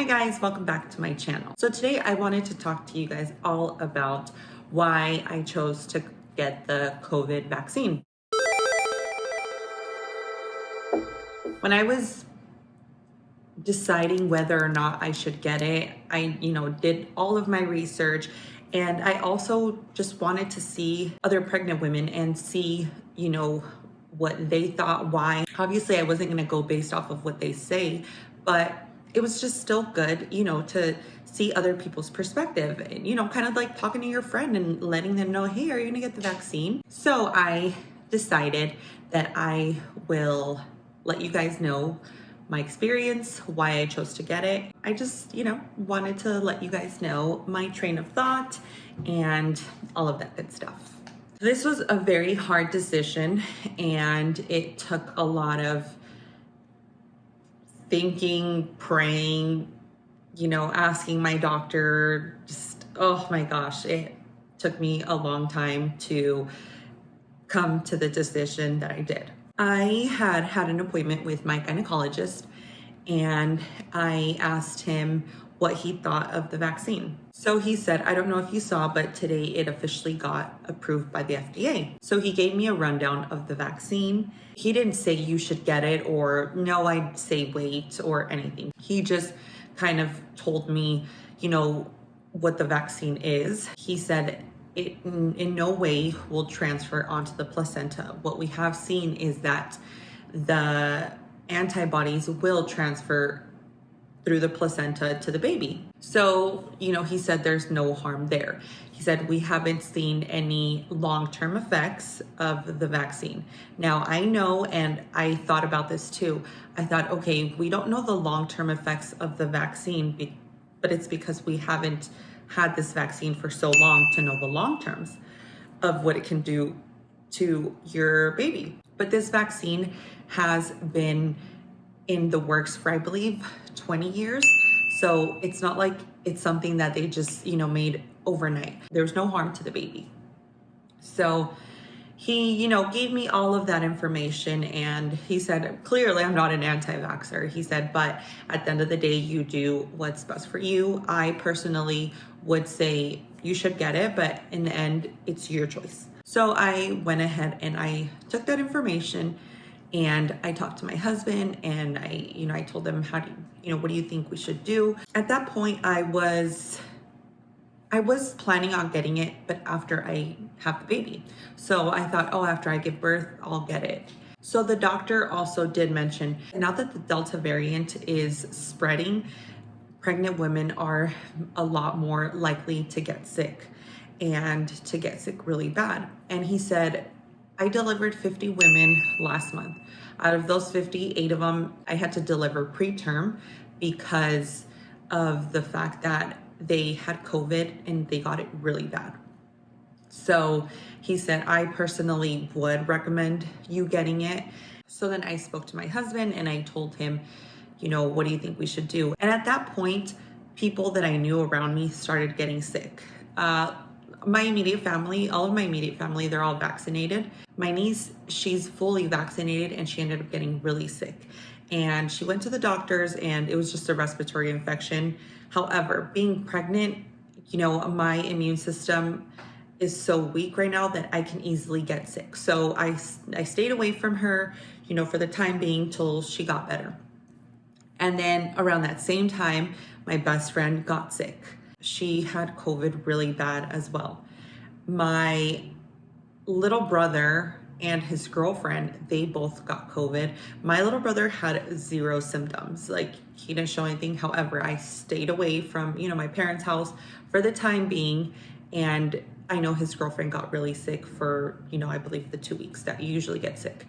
guys, welcome back to my channel. So today I wanted to talk to you guys all about why I chose to get the COVID vaccine. When I was deciding whether or not I should get it, I did all of my research, and I also just wanted to see other pregnant women and see what they thought. Why? Obviously I wasn't going to go based off of what they say, but it was just still good to see other people's perspective, and kind of like talking to your friend and letting them know, hey, are you gonna get the vaccine? So I decided that I will let you guys know my experience, why I chose to get it. I just wanted to let you guys know my train of thought and all of that good stuff. This was a very hard decision, and it took a lot of thinking, praying, asking my doctor, just, oh my gosh, it took me a long time to come to the decision that I did. I had an appointment with my gynecologist, and I asked him what he thought of the vaccine. So he said, I don't know if you saw, but today it officially got approved by the FDA. So he gave me a rundown of the vaccine. He didn't say you should get it or no, I'd say wait or anything. He just kind of told me, what the vaccine is. He said it in no way will transfer onto the placenta. What we have seen is that the antibodies will transfer through the placenta to the baby. So, he said there's no harm there. He said we haven't seen any long-term effects of the vaccine. Now, I know, and I thought about this too. I thought, okay, we don't know the long-term effects of the vaccine, but it's because we haven't had this vaccine for so long to know the long terms of what it can do to your baby. But this vaccine has been in the works for, I believe, 20 years. So it's not like it's something that they just, made overnight. There's no harm to the baby. So he, gave me all of that information, and he said, clearly I'm not an anti-vaxxer. He said, but at the end of the day, you do what's best for you. I personally would say you should get it, but in the end, it's your choice. So I went ahead and I took that information, and I talked to my husband, and I told him, what do you think we should do? At that point, I was planning on getting it, but after I have the baby. So I thought, after I give birth, I'll get it. So the doctor also did mention, now that the Delta variant is spreading, pregnant women are a lot more likely to get sick, and to get sick really bad. And he said, I delivered 50 women last month. Out of those 50, 8 of them I had to deliver preterm because of the fact that they had COVID and they got it really bad. So he said, I personally would recommend you getting it. So then I spoke to my husband and I told him, what do you think we should do? And at that point, people that I knew around me started getting sick. My immediate family, all of my immediate family, they're all vaccinated. My niece, she's fully vaccinated, and she ended up getting really sick. And she went to the doctors, and it was just a respiratory infection. However, being pregnant, my immune system is so weak right now that I can easily get sick. So I stayed away from her, for the time being till she got better. And then around that same time, my best friend got sick. She had COVID really bad as well. My little brother and his girlfriend, they both got COVID. My little brother had 0 symptoms. Like, he didn't show anything. However, I stayed away from, my parents' house for the time being. And I know his girlfriend got really sick for, I believe the 2 weeks that you usually get sick.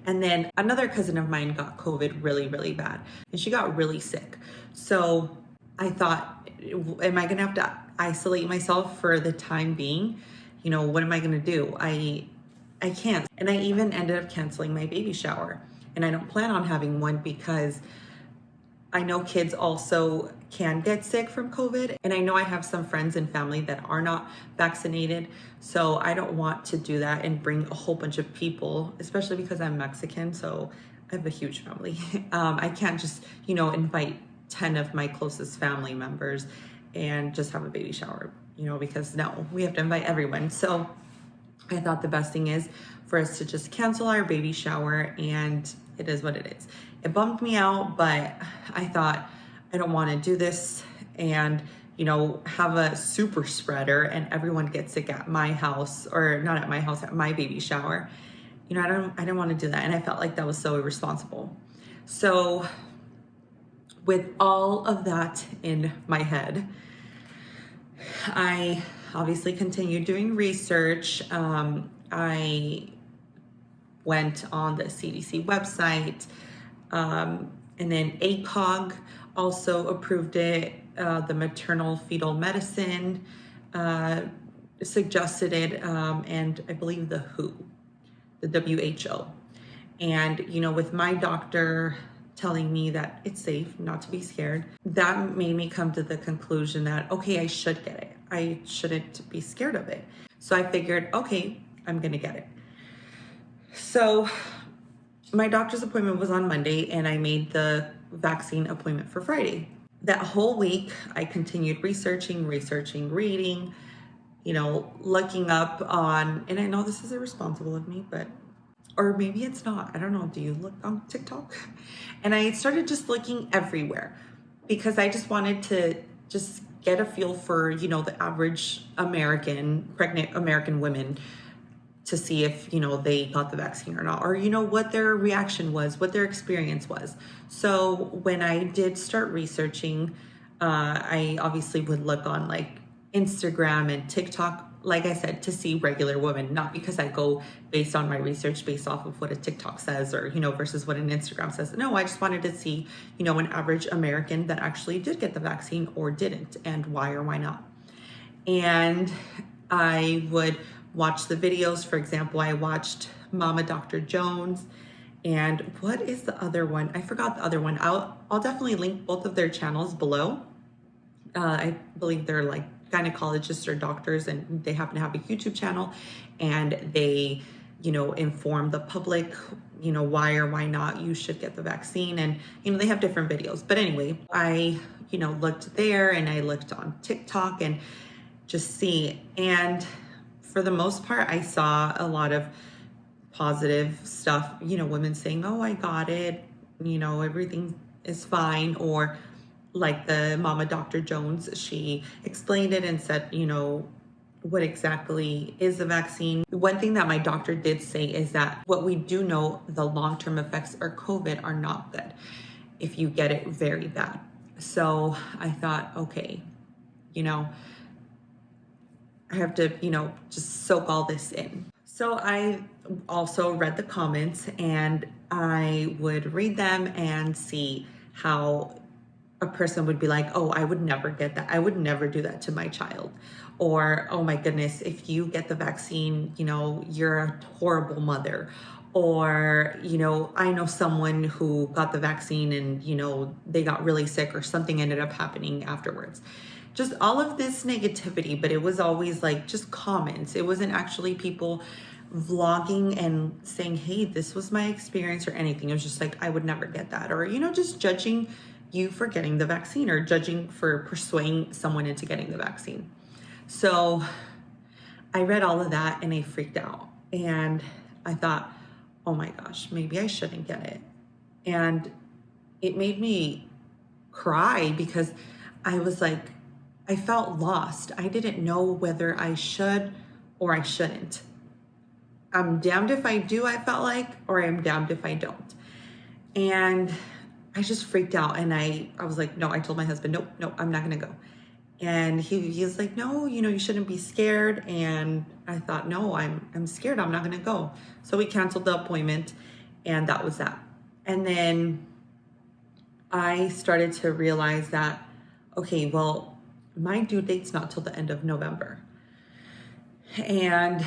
And then another cousin of mine got COVID really, really bad. And she got really sick. So I thought, am I gonna have to isolate myself for the time being? What am I gonna do? I can't. And I even ended up canceling my baby shower. And I don't plan on having one because I know kids also can get sick from COVID. And I know I have some friends and family that are not vaccinated. So I don't want to do that and bring a whole bunch of people, especially because I'm Mexican. So I have a huge family. I can't just, invite 10 of my closest family members and just have a baby shower, because no, we have to invite everyone. So I thought the best thing is for us to just cancel our baby shower, and it is what it is. It bummed me out, but I thought I don't want to do this and have a super spreader and everyone gets sick at my house, or not at my house, at my baby shower. I didn't want to do that, and I felt like that was so irresponsible. So with all of that in my head, I obviously continued doing research. I went on the CDC website, and then ACOG also approved it. The maternal fetal medicine suggested it, and I believe the WHO. And, with my doctor telling me that it's safe, not to be scared, that made me come to the conclusion that, okay, I should get it. I shouldn't be scared of it. So I figured, okay, I'm going to get it. So my doctor's appointment was on Monday, and I made the vaccine appointment for Friday. That whole week, I continued researching, reading, looking up on, and I know this is irresponsible of me, or maybe it's not. I don't know. Do you look on TikTok? And I started just looking everywhere because I just wanted to just get a feel for, the average pregnant American women, to see if, they got the vaccine or not, or, what their reaction was, what their experience was. So when I did start researching, I obviously would look on like Instagram and TikTok, like I said, to see regular women, not because I go based on my research based off of what a TikTok says or, versus what an Instagram says. No, I just wanted to see, an average American that actually did get the vaccine or didn't, and why or why not. And I would watch the videos. For example, I watched Mama Dr. Jones, and what is the other one? I forgot the other one. I'll definitely link both of their channels below. I believe they're like gynecologists or doctors, and they happen to have a YouTube channel, and they, inform the public, why or why not you should get the vaccine. And, they have different videos. But anyway, I, looked there, and I looked on TikTok and just see. And for the most part, I saw a lot of positive stuff, women saying, oh, I got it, everything is fine. Or like the Mama Dr. Jones, she explained it and said, what exactly is the vaccine. One thing that my doctor did say is that what we do know, the long-term effects of COVID are not good if you get it very bad. So I thought, okay, I have to, just soak all this in. So I also read the comments, and I would read them and see how a person would be like, oh, I would never get that. I would never do that to my child. Or, oh my goodness, if you get the vaccine, you're a horrible mother. Or, I know someone who got the vaccine and, they got really sick, or something ended up happening afterwards. Just all of this negativity, but it was always like just comments. It wasn't actually people vlogging and saying, hey, this was my experience or anything. It was just like, I would never get that. Or, just judging you for getting the vaccine, or judging for persuading someone into getting the vaccine. So I read all of that and I freaked out, and I thought, oh my gosh, maybe I shouldn't get it. And it made me cry because I was like, I felt lost. I didn't know whether I should or I shouldn't. I'm damned if I do, I felt like, or I'm damned if I don't. And I just freaked out, and I was like, no, I told my husband, nope, I'm not going to go. And he was like, no, you shouldn't be scared. And I thought, no, I'm scared. I'm not going to go. So we canceled the appointment, and that was that. And then I started to realize that, okay, well, my due date's not till the end of November. And,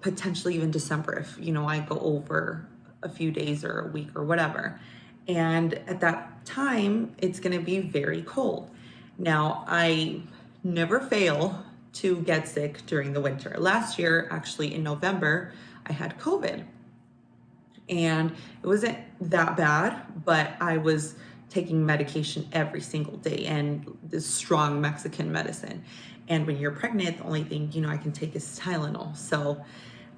potentially even December if, I go over a few days or a week or whatever. And at that time, it's going to be very cold. Now, I never fail to get sick during the winter. Last year, actually in November, I had COVID. And it wasn't that bad, but I was taking medication every single day and this strong Mexican medicine. And when you're pregnant, the only thing, I can take is Tylenol. So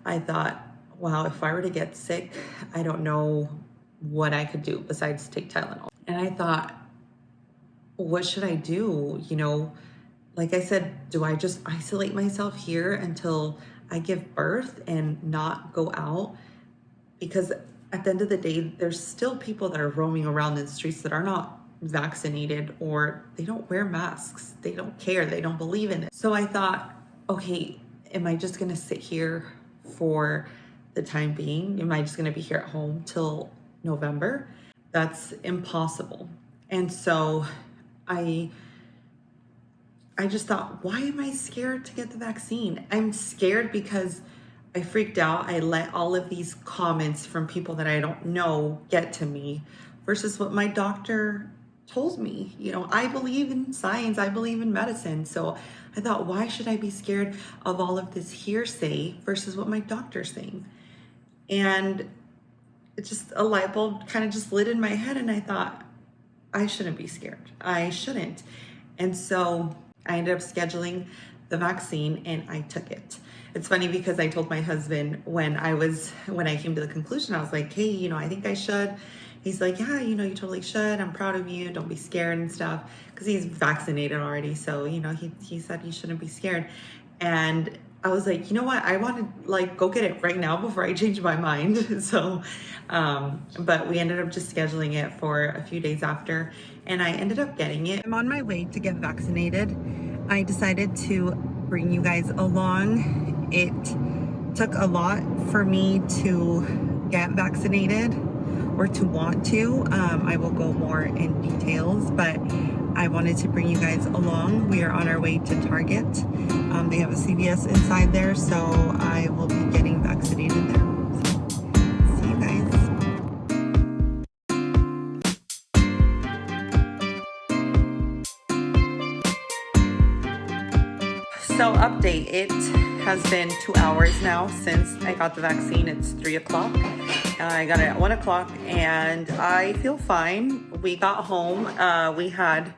I thought, wow, if I were to get sick, I don't know what I could do besides take Tylenol. And I thought, what should I do? Like I said, do I just isolate myself here until I give birth and not go out? Because at the end of the day, there's still people that are roaming around in the streets that are not vaccinated, or they don't wear masks. They don't care. They don't believe in it. So I thought, okay, am I just going to sit here for the time being? Am I just going to be here at home till November? That's impossible. And so I just thought, why am I scared to get the vaccine? I'm scared because I freaked out. I let all of these comments from people that I don't know get to me versus what my doctor told me. I believe in science. I believe in medicine. So I thought, why should I be scared of all of this hearsay versus what my doctor's saying? And it's just a light bulb kind of just lit in my head. And I thought, I shouldn't be scared. I shouldn't. And so I ended up scheduling the vaccine and I took it. It's funny because I told my husband when I came to the conclusion, I was like, hey, I think I should. He's like, yeah, you totally should. I'm proud of you. Don't be scared and stuff. Because he's vaccinated already. So, he said he shouldn't be scared. And I was like, you know what? I want to go get it right now before I change my mind. So, but we ended up just scheduling it for a few days after, and I ended up getting it. I'm on my way to get vaccinated. I decided to bring you guys along. It took a lot for me to get vaccinated or to want to. I will go more in details, but I wanted to bring you guys along. We are on our way to Target. They have a CVS inside there, so I will be getting vaccinated there. So, see you guys. So update, it has been 2 hours now since I got the vaccine. It's 3 o'clock. I got it at 1 o'clock and I feel fine. We got home, we had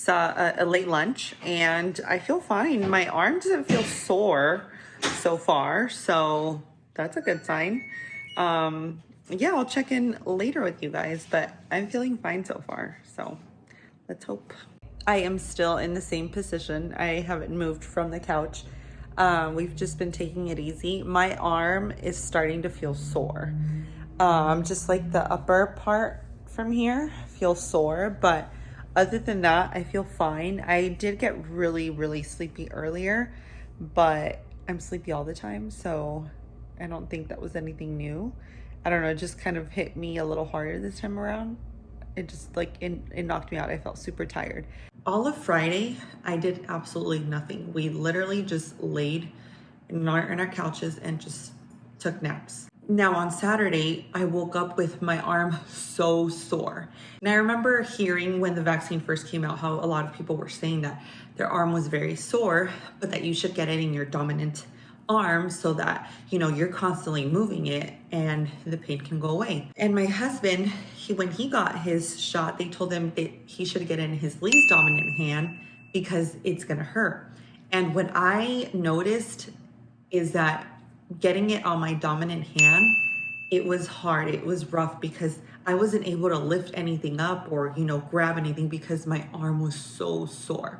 a late lunch and I feel fine. My arm doesn't feel sore so far, so that's a good sign. Yeah, I'll check in later with you guys, but I'm feeling fine so far, so let's hope. I am still in the same position. I haven't moved from the couch. We've just been taking it easy. My arm is starting to feel sore. Just like the upper part from here feels sore, but other than that, I feel fine. I did get really, really sleepy earlier, but I'm sleepy all the time, so I don't think that was anything new. I don't know, it just kind of hit me a little harder this time around. It just it knocked me out. I felt super tired. All of Friday, I did absolutely nothing. We literally just laid in our couches and just took naps. Now on Saturday, I woke up with my arm so sore. And I remember hearing when the vaccine first came out, how a lot of people were saying that their arm was very sore, but that you should get it in your dominant arm so that, you're constantly moving it and the pain can go away. And my husband, when he got his shot, they told him that he should get it in his least dominant hand because it's gonna hurt. And what I noticed is that getting it on my dominant hand, it was hard, it was rough because I wasn't able to lift anything up or, grab anything because my arm was so sore.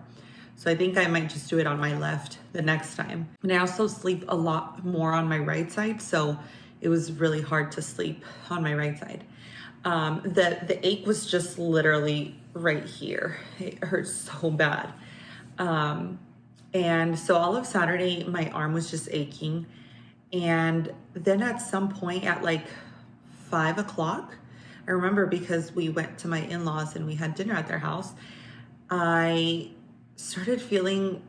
So I think I might just do it on my left the next time. And I also sleep a lot more on my right side, so it was really hard to sleep on my right side. The ache was just literally right here. It hurt so bad. And so all of Saturday, my arm was just aching. And then at some point at 5 o'clock, I remember because we went to my in-laws and we had dinner at their house, I started feeling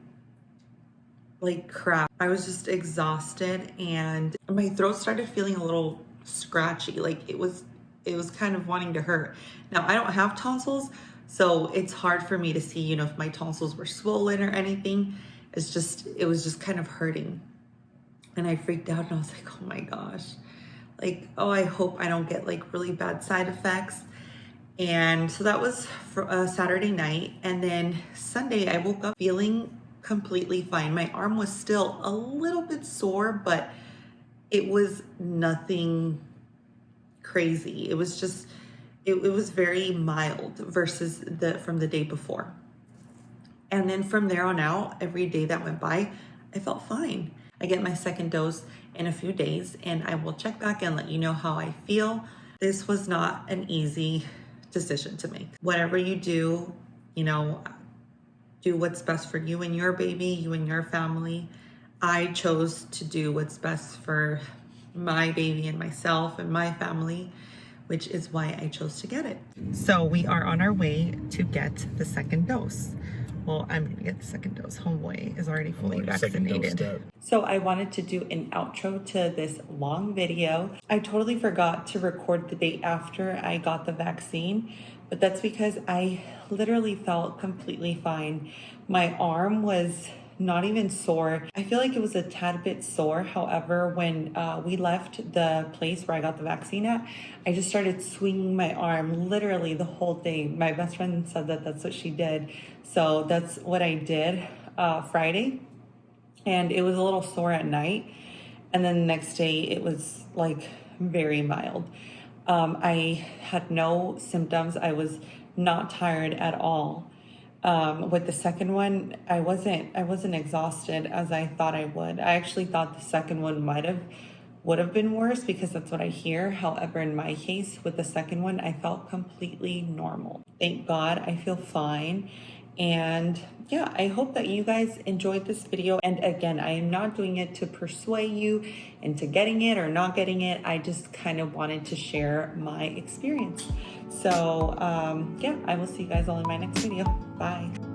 like crap. I was just exhausted and my throat started feeling a little scratchy. It was kind of wanting to hurt. Now I don't have tonsils, so it's hard for me to see, if my tonsils were swollen or anything. It was just kind of hurting. And I freaked out and I was like, oh my gosh, like, oh, I hope I don't get like really bad side effects. And so that was for a Saturday night. And then Sunday, I woke up feeling completely fine. My arm was still a little bit sore, but it was nothing crazy. It was just, it was very mild versus from the day before. And then from there on out, every day that went by, I felt fine. I get my second dose in a few days, and I will check back and let you know how I feel. This was not an easy decision to make. Whatever you do, you know, do what's best for you and your baby, you and your family. I chose to do what's best for my baby and myself and my family, which is why I chose to get it. So we are on our way to get the second dose. Well, I'm gonna get the second dose. Homeboy is already fully vaccinated. So I wanted to do an outro to this long video. I totally forgot to record the day after I got the vaccine, but that's because I literally felt completely fine. My arm was not even sore. I feel like it was a tad bit sore. However, when we left the place where I got the vaccine at, I just started swinging my arm literally the whole day. My best friend said that that's what she did. So that's what I did Friday. And it was a little sore at night. And then the next day it was like very mild. I had no symptoms. I was not tired at all. With the second one, I wasn't exhausted as I thought I would. I actually thought the second one would have been worse because that's what I hear. However, in my case, with the second one, I felt completely normal. Thank God, I feel fine. And yeah, I hope that you guys enjoyed this video. And again, I am not doing it to persuade you into getting it or not getting it. I just kind of wanted to share my experience. So yeah, I will see you guys all in my next video. Bye.